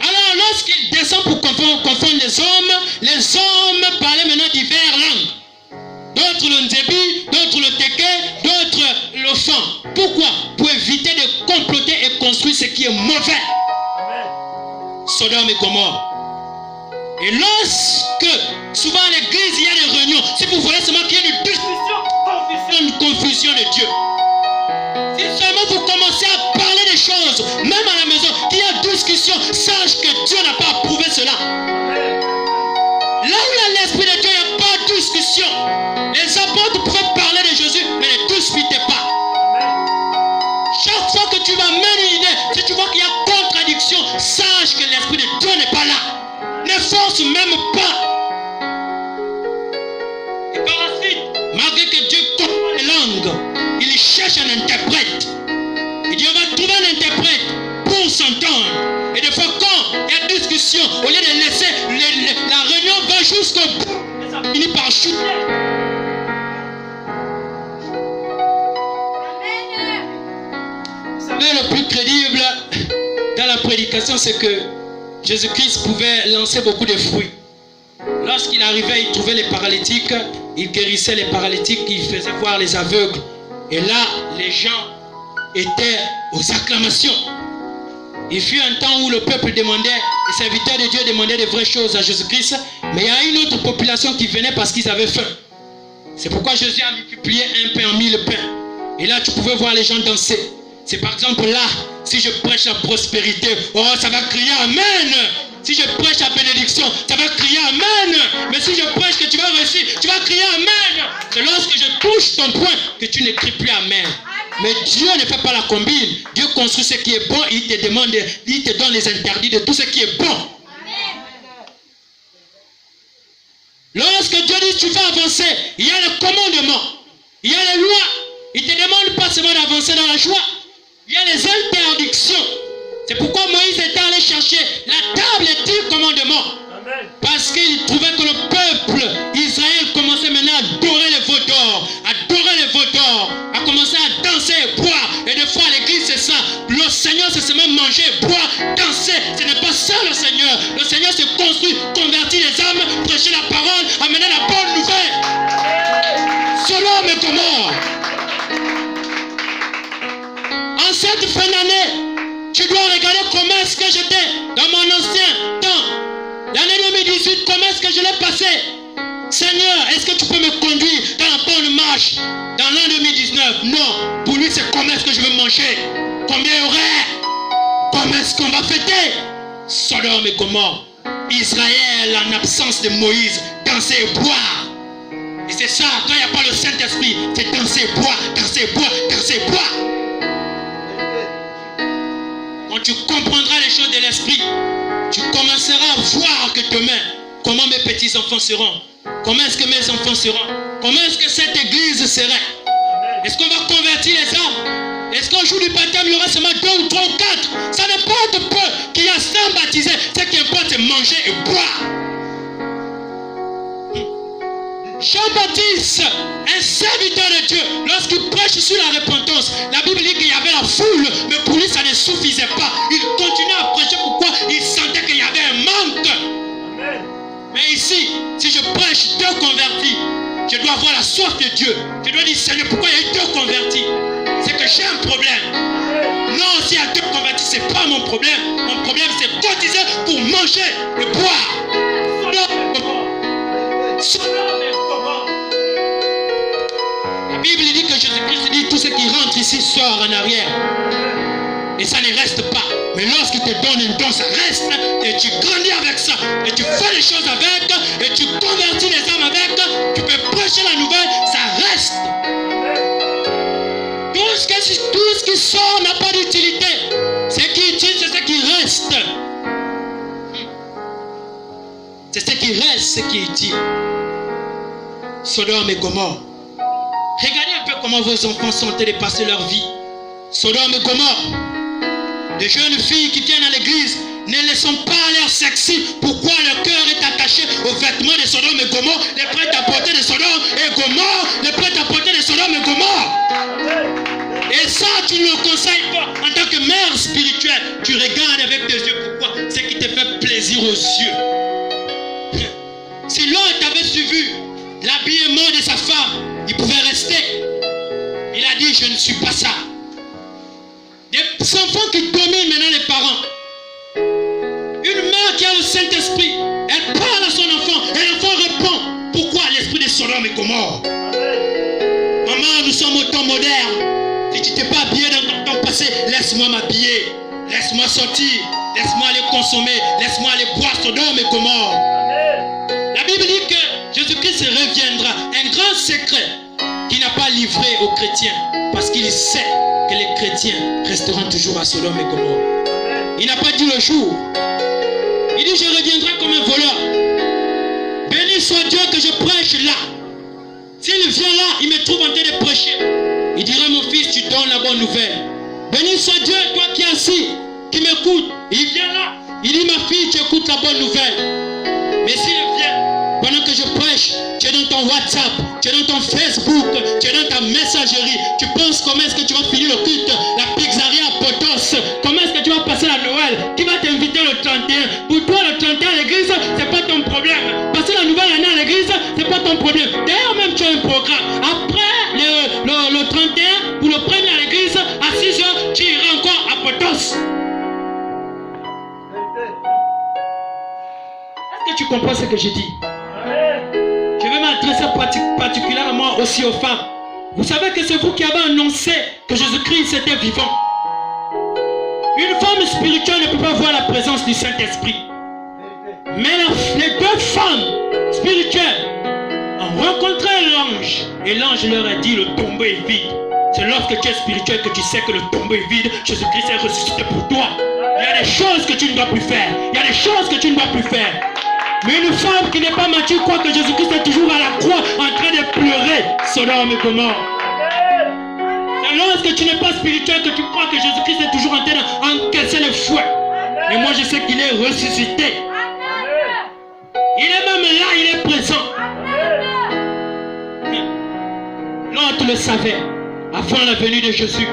Alors lorsqu'il descend pour confondre les hommes parlaient maintenant diverses langues. D'autres le Nzebi, d'autres le Teke, d'autres le Fan. Pourquoi? Pour éviter de comploter et construire ce qui est mauvais. Amen. Sodome et Gomorrhe. Et lorsque, souvent à l'église, il y a des réunions, si vous voyez seulement qu'il y a une discussion, une confusion de Dieu. Si seulement vous commencez à parler des choses, même à la maison, qu'il y a discussion, sache que Dieu n'a pas approuvé cela. Là où il y a l'Esprit de Dieu, il n'y a pas de discussion. Les apôtres pouvaient parler de Jésus, mais ne disputez pas. Chaque fois que tu vas mener une idée, si tu vois qu'il y a contradiction, sache que l'Esprit de Dieu n'est pas là. Ne force même pas. Et par la suite, malgré que Dieu comprend les langues, il cherche un interprète. Et Dieu va trouver un interprète pour s'entendre. Et des fois, quand il y a discussion, au lieu de laisser, la réunion va jusqu'au bout. Et ça finit par chuter. Vous savez, le plus crédible, dans la prédication, c'est que Jésus-Christ pouvait lancer beaucoup de fruits. Lorsqu'il arrivait, il trouvait les paralytiques, il guérissait les paralytiques, il faisait voir les aveugles. Et là, les gens étaient aux acclamations. Il fut un temps où le peuple demandait, les serviteurs de Dieu demandaient de vraies choses à Jésus-Christ, mais il y a une autre population qui venait parce qu'ils avaient faim. C'est pourquoi Jésus a multiplié un pain en 1000 pains. Et là, tu pouvais voir les gens danser. C'est par exemple là, si je prêche la prospérité, oh, ça va crier Amen. Si je prêche la bénédiction, ça va crier Amen. Mais si je prêche que tu vas réussir, tu vas crier Amen. C'est lorsque je touche ton point que tu ne cries plus Amen. Mais Dieu ne fait pas la combine. Dieu construit ce qui est bon, il te demande, il te donne les interdits de tout ce qui est bon. Lorsque Dieu dit tu vas avancer, il y a le commandement, il y a les lois. Il ne te demande pas seulement d'avancer dans la joie. Il y a les interdictions. C'est pourquoi Moïse était allé chercher la table des 10 commandements. Amen. Parce qu'il trouvait que le peuple Israël commençait maintenant à adorer les veaux d'or, à commencer à danser et boire. Et des fois à l'église c'est ça. Le Seigneur c'est seulement manger, boire, danser. Ce n'est pas ça le Seigneur. Le Seigneur c'est construire, convertir les âmes, prêcher la parole, amener la bonne nouvelle. Sodome et Gomorrhe. En cette fin d'année, tu dois regarder comment est-ce que j'étais dans mon ancien temps. L'année 2018, comment est-ce que je l'ai passé? Seigneur, est-ce que tu peux me conduire dans la bonne marche dans l'an 2019? Non. Pour lui, c'est comment est-ce que je vais manger? Combien il y aurait? Comment est-ce qu'on va fêter? Sodome et Gomorrhe. Israël, en absence de Moïse, danser et boire. Et c'est ça, quand il n'y a pas le Saint-Esprit, c'est danser et boire, danser et boire, danser et boire. Quand tu comprendras les choses de l'esprit, tu commenceras à voir que demain, comment mes petits-enfants seront, comment est-ce que mes enfants seront, comment est-ce que cette église serait. Est-ce qu'on va convertir les âmes? Est-ce qu'au jour du baptême, il y aura seulement 2 ou 3 ou 4? Ça n'importe peu qu'il y a 100 baptisés. Ce qui importe, c'est manger et boire. Jean-Baptiste, un serviteur de Dieu, lorsqu'il prêche sur la repentance, la Bible dit qu'il y avait la foule, mais pour lui ça ne suffisait pas. Il continuait à prêcher. Pourquoi? Il sentait qu'il y avait un manque. Amen. Mais ici, si je prêche 2 convertis, je dois avoir la soif de Dieu. Je dois dire, Seigneur, pourquoi il y a eu 2 convertis? C'est que j'ai un problème. Amen. Non, s'il y a 2 convertis, ce n'est pas mon problème. Mon problème, c'est cotiser pour manger et boire. La Bible dit que Jésus-Christ dit tout ce qui rentre ici sort en arrière. Et ça ne reste pas. Mais lorsqu'il te donne un don, ça reste. Et tu grandis avec ça. Et tu fais les choses avec. Et tu convertis les âmes avec. Tu peux prêcher la nouvelle. Ça reste. Tout ce qui sort n'a pas d'utilité. Ce qui est utile, c'est ce qui reste. C'est ce qui reste, ce qui est utile. Sodome et Gomorrhe. Regardez un peu comment vos enfants sont en train de passer leur vie. Sodome et Gomorrhe. Les jeunes filles qui viennent à l'église ne laissons pas l'air sexy. Pourquoi leur cœur est attaché aux vêtements de Sodome et Gomorrhe, les prêt-à-porter de Sodome et Gomorrhe, les prêt-à-porter de Sodome et Gomorrhe. Et ça, tu ne le conseilles pas. En tant que mère spirituelle, tu regardes avec tes yeux. Pourquoi? C'est qui te fait plaisir aux yeux. Si l'autre avait suivi l'habillement de sa femme, il pouvait rester. Il a dit, je ne suis pas ça. Des enfants qui dominent maintenant les parents. Une mère qui a le Saint-Esprit, elle parle à son enfant et l'enfant répond. Pourquoi? L'esprit de Sodome et Gomorrhe. Maman, nous sommes au temps moderne. Si tu t'es pas habillé dans ton temps passé, laisse-moi m'habiller. Laisse-moi sortir. Laisse-moi aller consommer. Laisse-moi aller boire Sodome et Gomorrhe. La Bible dit que Jésus-Christ reviendra. Un grand secret qu'il n'a pas livré aux chrétiens. Parce qu'il sait que les chrétiens resteront toujours à Sodome et Gomorrhe. Il n'a pas dit le jour. Il dit, je reviendrai comme un voleur. Béni soit Dieu que je prêche là. S'il vient là, il me trouve en train de prêcher. Il dira, mon fils, tu donnes la bonne nouvelle. Béni soit Dieu, toi qui es assis, qui m'écoute. Il vient là. Il dit, ma fille, tu écoutes la bonne nouvelle. Mais s'il vient, pendant que je prêche, tu es dans ton WhatsApp, tu es dans ton Facebook, tu es dans ta messagerie. Tu penses comment est-ce que tu vas finir le culte, la pizzeria à Potos. Comment est-ce que tu vas passer la Noël ton problème. D'ailleurs, même tu as un programme. Après le 31, pour le premier à l'église, à 6 h, tu iras encore à Potos. Est-ce que tu comprends ce que je dis? Je vais m'adresser particulièrement aussi aux femmes. Vous savez que c'est vous qui avez annoncé que Jésus-Christ était vivant. Une femme spirituelle ne peut pas voir la présence du Saint-Esprit. Mais les deux femmes spirituelles ont rencontré l'ange. Et l'ange leur a dit, le tombeau est vide. C'est lorsque tu es spirituel que tu sais que le tombeau est vide. Jésus-Christ est ressuscité pour toi. Il y a des choses que tu ne dois plus faire. Il y a des choses que tu ne dois plus faire. Mais une femme qui n'est pas mature croit que Jésus-Christ est toujours à la croix en train de pleurer. Sodome et Gomorrhe. C'est lorsque tu n'es pas spirituel que tu crois que Jésus-Christ est toujours en train d'encaisser le fouet. Et moi je sais qu'il est ressuscité. Il est même là, il est présent. L'autre le savait avant la venue de Jésus.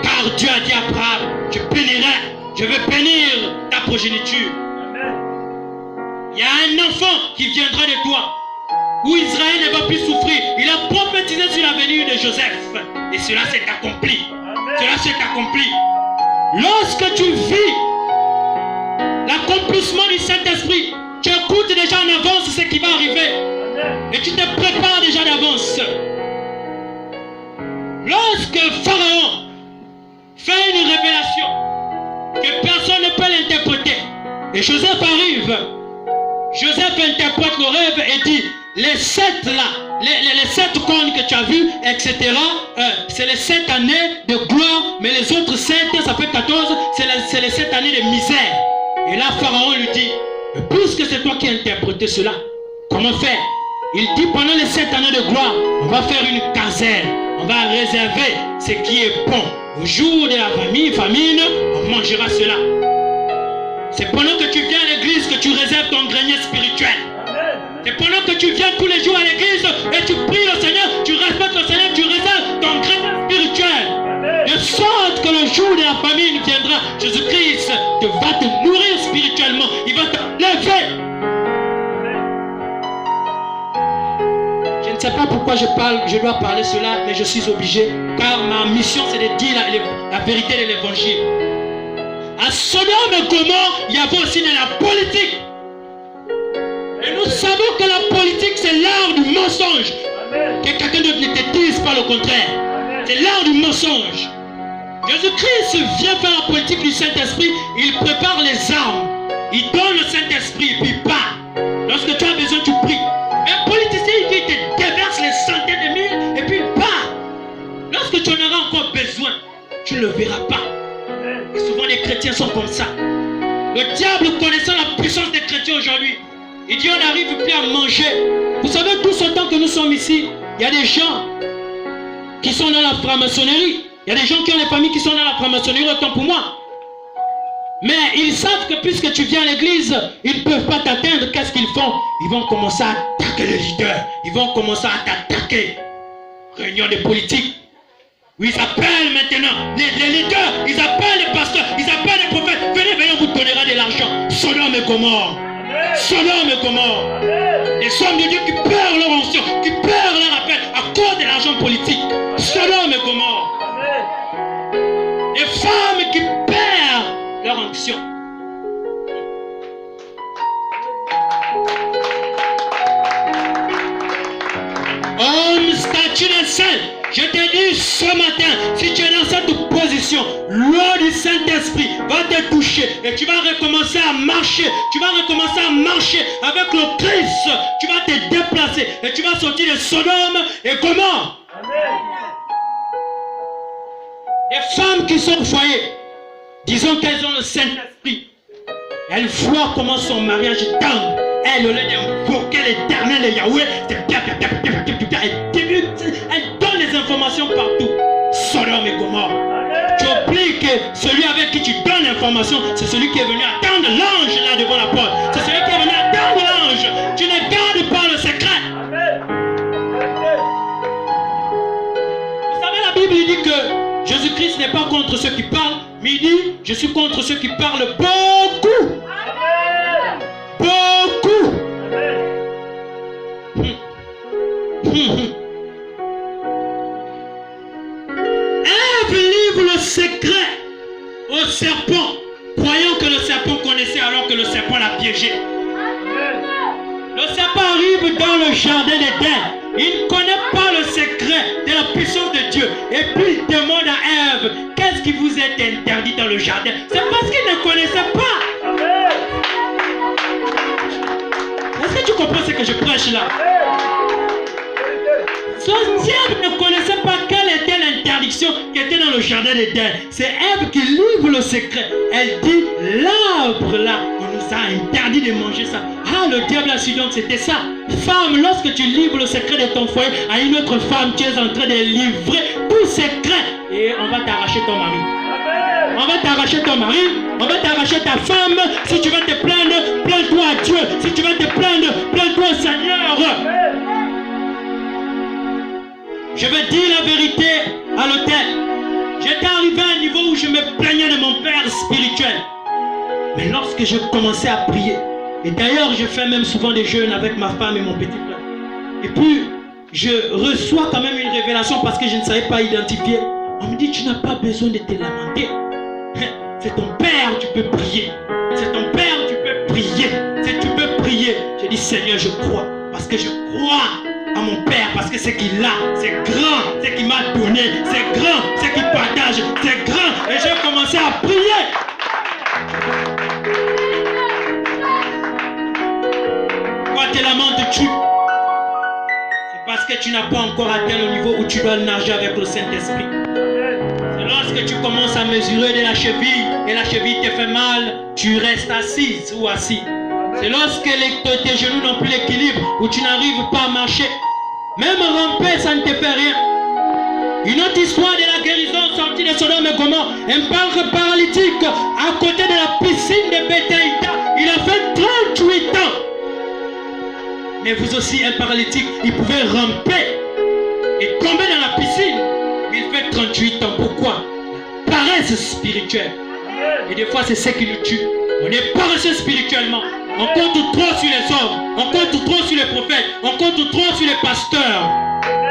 Car Dieu a dit à Abraham, je bénirai, je vais bénir ta progéniture. Il y a un enfant qui viendra de toi, où Israël ne va plus souffrir. Il a prophétisé sur la venue de Joseph. Et cela s'est accompli. Cela s'est accompli. Lorsque tu vis l'accomplissement du Saint-Esprit, tu écoutes déjà en avance ce qui va arriver. Et tu te prépares déjà d'avance. Lorsque Pharaon fait une révélation que personne ne peut l'interpréter, et Joseph arrive, Joseph interprète le rêve et dit, les 7 là, les 7 cornes que tu as vues, etc., c'est les 7 années de gloire, mais les autres 7, ça fait 14, c'est les 7 années de misère. Et là, Pharaon lui dit, puisque c'est toi qui as interprété cela, comment faire? Il dit, pendant les 7 années de gloire, on va faire une caserne, on va réserver ce qui est bon. Au jour de la famine, on mangera cela. C'est pendant que tu viens à l'église que tu réserves ton grenier spirituel. C'est pendant que tu viens tous les jours à l'église et tu pries le Seigneur, tu respectes le Seigneur, tu réserves ton grenier spirituel. De sorte que le jour de la famine viendra, Jésus-Christ va te nourrir spirituellement. Il va te lever. Je ne sais pas pourquoi je dois parler cela, mais je suis obligé, car ma mission c'est de dire la vérité de l'évangile. À Sodome et Gomorrhe, il y avait aussi de la politique. Et nous savons que la politique, c'est l'art du mensonge. Amen. Que quelqu'un d'autre ne te dise pas le contraire. C'est l'art du mensonge. Jésus-Christ vient faire la politique du Saint-Esprit. Il prépare les armes. Il donne le Saint-Esprit et puis part. Lorsque tu as besoin, tu pries. Un politicien, il te déverse les centaines de mille et puis il part. Lorsque tu en auras encore besoin, tu ne le verras pas. Et souvent les chrétiens sont comme ça. Le diable, connaissant la puissance des chrétiens aujourd'hui, il dit on n'arrive plus à manger. Vous savez, tout ce temps que nous sommes ici, il y a des gens qui sont dans la franc-maçonnerie. Il y a des gens qui ont des familles qui sont dans la franc-maçonnerie, autant pour moi. Mais ils savent que puisque tu viens à l'église, ils ne peuvent pas t'atteindre. Qu'est-ce qu'ils font? Ils vont commencer à attaquer les leaders. Ils vont commencer à t'attaquer. Réunion de politique. Où ils appellent maintenant les leaders, ils appellent les pasteurs, ils appellent les prophètes. Venez, venez, on vous donnera de l'argent. Sodome et Gomorrhe. Sodome et Gomorrhe. Les hommes de Dieu qui perdent leur onction, qui perdent leur appel à cause de l'argent politique. Sodome et Gomorrhe. Les femmes qui perdent leur onction. Homme, statue de sel. Je te dis ce matin, si tu es dans cette position, l'eau du Saint-Esprit va te toucher et tu vas recommencer à marcher. Tu vas recommencer à marcher avec le Christ. Tu vas te déplacer et tu vas sortir de Sodome et Gomorrhe. Les femmes qui sont au foyer, disons qu'elles ont le Saint-Esprit. Elles voient comment son mariage tend. Elles, au lieu d'invoquer l'Éternel et Yahweh, elles donnent les informations partout. Sodome et Gomorrhe. Tu oublies que celui avec qui tu donnes l'information, c'est celui qui est venu attendre l'ange là devant la porte. C'est celui qui est venu attendre l'ange. Tu ne gardes pas le secret. Vous savez, la Bible dit que Jésus-Christ n'est pas contre ceux qui parlent, mais il dit, je suis contre ceux qui parlent beaucoup. Beaucoup. arrive dans le jardin d'Éden. Il ne connaît pas le secret de la puissance de Dieu. Et puis il demande à Ève, qu'est-ce qui vous est interdit dans le jardin? C'est parce qu'il ne connaissait pas. Est-ce que tu comprends ce que je prêche là? Son diable ne connaissait pas quelle était l'interdiction qui était dans le jardin d'Éden. C'est Ève qui livre le secret. Elle dit, l'arbre là, on nous a interdit de manger ça. Ah, le diable a su donc c'était ça. Femme, lorsque tu livres le secret de ton foyer à une autre femme, tu es en train de livrer tout secret. Et on va t'arracher ton mari. On va t'arracher ton mari, on va t'arracher ta femme. Si tu vas te plaindre, plains-toi à Dieu. Si tu vas te plaindre, plains-toi au Seigneur. Je vais dire la vérité à l'hôtel. J'étais arrivé à un niveau où je me plaignais de mon père spirituel. Mais lorsque je commençais à prier, et d'ailleurs je fais même souvent des jeûnes avec ma femme et mon petit frère, et puis je reçois quand même une révélation parce que je ne savais pas identifier. On me dit, tu n'as pas besoin de te lamenter. C'est ton père, tu peux prier. C'est ton père, tu peux prier. Tu peux prier. Je dis, Seigneur, je crois. Parce que je crois à mon père. Parce que ce qu'il a, c'est grand. Ce qu'il m'a donné, c'est grand. Ce qu'il partage, c'est grand. Et j'ai commencé à prier. Pourquoi te lamentes-tu? C'est parce que tu n'as pas encore atteint le niveau où tu dois nager avec le Saint-Esprit. Lorsque tu commences à mesurer de la cheville et la cheville te fait mal, tu restes assise ou assis. C'est lorsque tes genoux n'ont plus l'équilibre, où tu n'arrives pas à marcher. Même ramper, ça ne te fait rien. Une autre histoire de la guérison sortie de Sodome et Gomorrhe. Un père paralytique à côté de la piscine de Bethsaïda. Il a fait 38 ans. Mais vous aussi, un paralytique, il pouvait ramper et tomber dans la piscine. Il fait 38 ans. Pourquoi? Paresse spirituelle. Et des fois, c'est ce qui nous tue. On est paresseux spirituellement. On compte trop sur les hommes. On compte trop sur les prophètes. On compte trop sur les pasteurs.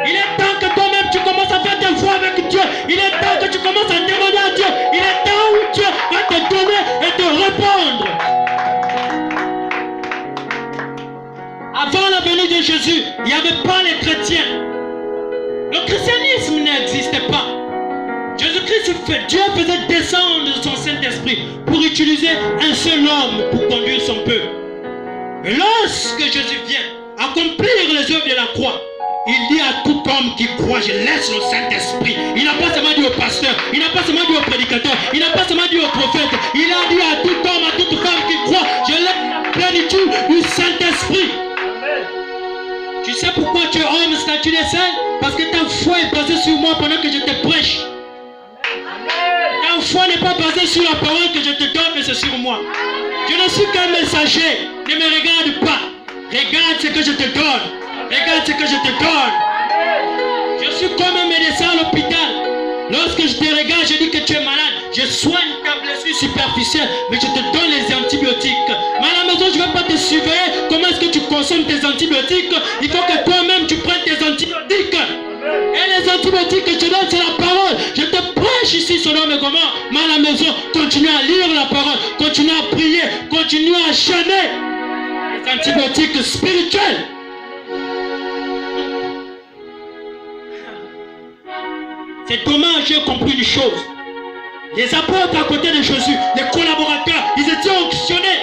Il est temps que toi-même, tu commences à faire des voix avec Dieu. Il est temps que tu commences à demander à Dieu. Il est temps où Dieu va te donner et te répondre. Avant la venue de Jésus, il n'y avait pas les chrétiens. Le christianisme n'existait pas. Jésus-Christ, Dieu faisait descendre son Saint-Esprit pour utiliser un seul homme pour conduire son peuple. Mais lorsque Jésus vient accomplir les œuvres de la croix, il dit à tout homme qui croit, je laisse le Saint-Esprit. Il n'a pas seulement dit au pasteur, il n'a pas seulement dit au prédicateur, il n'a pas seulement dit au prophète, il a dit à tout homme, à toute femme qui croit, je laisse la plénitude du Saint-Esprit. Tu sais pourquoi tu es homme statut des saints? Parce que ta foi est basée sur moi pendant que je te prêche. Ta foi n'est pas basée sur la parole que je te donne, mais c'est sur moi. Je ne suis qu'un messager. Ne me regarde pas. Regarde ce que je te donne. Regarde ce que je te donne. Je suis comme un médecin à l'hôpital. Lorsque je te regarde, je dis que tu es malade. Je soigne ta blessure superficielle, mais je te donne les antibiotiques. Mais à la maison, je ne vais pas te surveiller. Comment est-ce que tu consommes tes antibiotiques? Il faut que toi-même tu prennes tes antibiotiques. Et les antibiotiques que je te donne, c'est la parole. Je te prêche ici, Sodome et Gomorrhe. Mais à la maison, continue à lire la parole. Continue à prier. Continue à jeûner. Les antibiotiques spirituels. C'est dommage, j'ai compris une chose. Les apôtres à côté de Jésus, les collaborateurs, ils étaient onctionnés.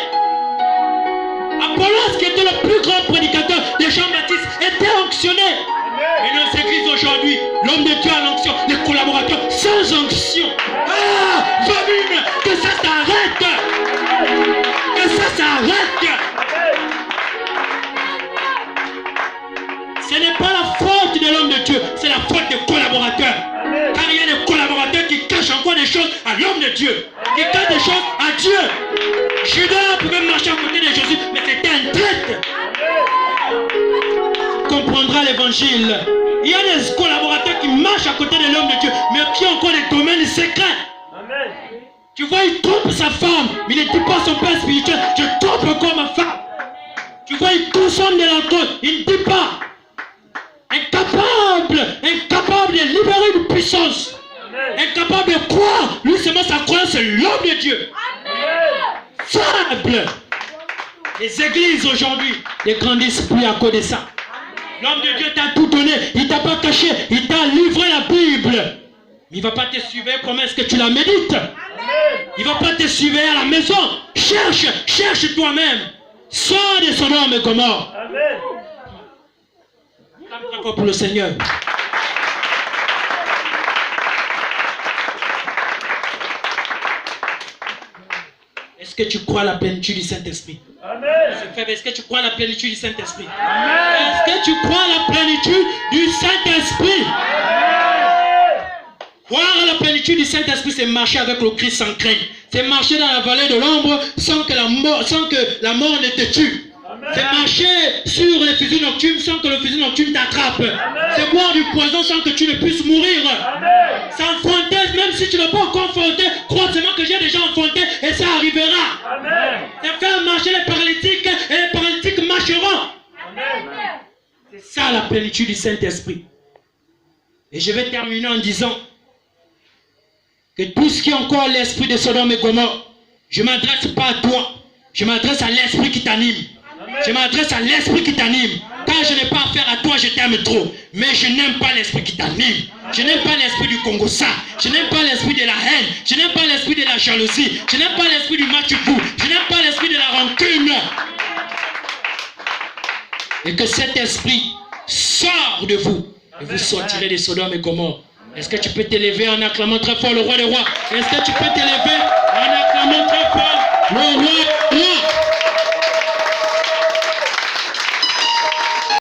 Apollos, qui était le plus grand prédicateur de Jean-Baptiste, était onctionné. Et dans cette église aujourd'hui, l'homme de Dieu a l'onction, les collaborateurs sans onction. Ah, famine, que ça s'arrête. Que ça s'arrête. Ce n'est pas la faute de l'homme de Dieu, c'est la faute des collaborateurs. Car il y a des collaborateurs qui cachent encore des choses à l'homme de Dieu, qui cachent des choses à Dieu. Judas pouvait marcher à côté de Jésus, mais c'était un traître. Comprendra l'évangile. Il y a des collaborateurs qui marchent à côté de l'homme de Dieu, mais qui ont encore des domaines secrets. Amen. Tu vois, il trompe sa femme, mais il ne dit pas à son père spirituel, je trompe encore ma femme. Tu vois, il consomme de l'alcool, il ne dit pas. Incapable de libérer une puissance. Incapable de croire. Lui seulement sa croyance, c'est l'homme de Dieu. Faible. Les églises aujourd'hui ne grandissent plus à cause de ça. L'homme de Dieu t'a tout donné, il ne t'a pas caché, il t'a livré la Bible. Mais il ne va pas te suivre comment est-ce que tu la médites. Il ne va pas te suivre à la maison. Cherche toi-même. Sors de Sodome et Gomorrhe. Amen. Encore pour le Seigneur. Est-ce que tu crois à la plénitude du Saint-Esprit? Amen. Est-ce que tu crois à la plénitude du Saint-Esprit? Amen. Est-ce que tu crois à la plénitude du Saint-Esprit? Croire à la plénitude du Saint-Esprit, c'est marcher avec le Christ sans crainte. C'est marcher dans la vallée de l'ombre sans que la mort ne te tue. C'est marcher sur les fusils nocturnes sans que le fusil nocturne t'attrape. C'est boire du poison sans que tu ne puisses mourir. S'enfanter, même si tu ne vas pas confronter, crois seulement que j'ai déjà enfanté et ça arrivera. C'est faire marcher les paralytiques et les paralytiques marcheront. C'est ça la plénitude du Saint-Esprit. Et je vais terminer en disant que tout ce qui est encore l'esprit de Sodome et Gomorrhe, je ne m'adresse pas à toi, je m'adresse à l'esprit qui t'anime. Je m'adresse à l'esprit qui t'anime. Quand je n'ai pas affaire à toi, je t'aime trop. Mais je n'aime pas l'esprit qui t'anime. Je n'aime pas l'esprit du Congo-ça. Je n'aime pas l'esprit de la haine. Je n'aime pas l'esprit de la jalousie. Je n'aime pas l'esprit du match-coup. Je n'aime pas l'esprit de la rancune. Et que cet esprit sort de vous. Et vous sortirez de Sodome et Gomorrhe. Est-ce que tu peux t'élever en acclamant très fort le roi des rois? Est-ce que tu peux t'élever en acclamant très fort le roi des rois?